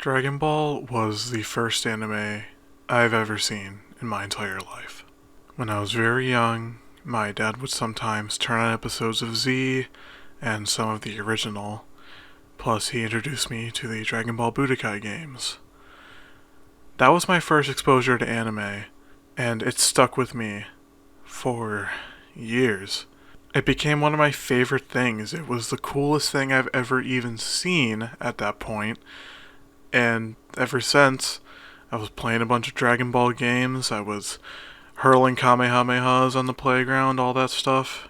Dragon Ball was the first anime I've ever seen in my entire life. When I was very young, my dad would sometimes turn on episodes of Z and some of the original, plus he introduced me to the Dragon Ball Budokai games. That was my first exposure to anime, and it stuck with me for years. It became one of my favorite things. It was the coolest thing I've ever even seen at that point, and ever since, I was playing a bunch of Dragon Ball games, I was hurling Kamehamehas on the playground, all that stuff.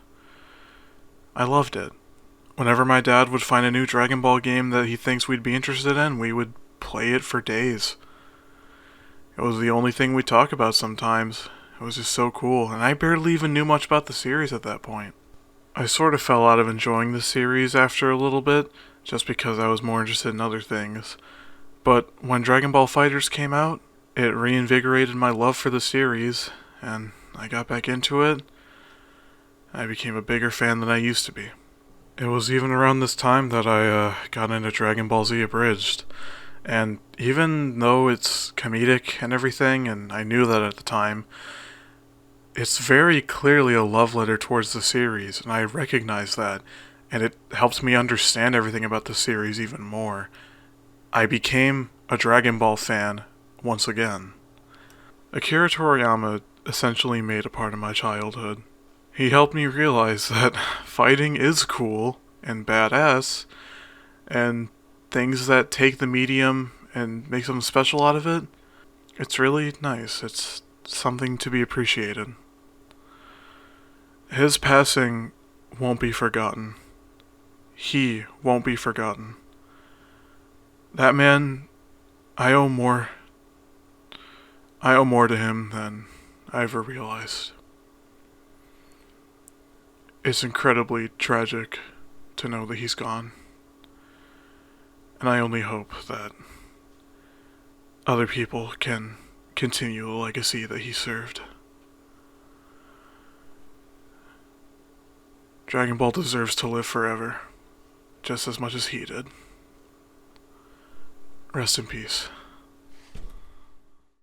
I loved it. Whenever my dad would find a new Dragon Ball game that he thinks we'd be interested in, we would play it for days. It was the only thing we'd talk about sometimes. It was just so cool, and I barely even knew much about the series at that point. I sort of fell out of enjoying the series after a little bit, just because I was more interested in other things. But when Dragon Ball FighterZ came out, it reinvigorated my love for the series, and I got back into it. I became a bigger fan than I used to be. It was even around this time that I got into Dragon Ball Z Abridged. And even though it's comedic and everything, and I knew that at the time, it's very clearly a love letter towards the series, and I recognize that, and it helps me understand everything about the series even more. I became a Dragon Ball fan once again. Akira Toriyama essentially made a part of my childhood. He helped me realize that fighting is cool and badass, and things that take the medium and make something special out of it, it's really nice. It's something to be appreciated. His passing won't be forgotten. He won't be forgotten. That man, I owe more to him than I ever realized. It's incredibly tragic to know that he's gone. And I only hope that other people can continue the legacy that he served. Dragon Ball deserves to live forever, just as much as he did. Rest in peace.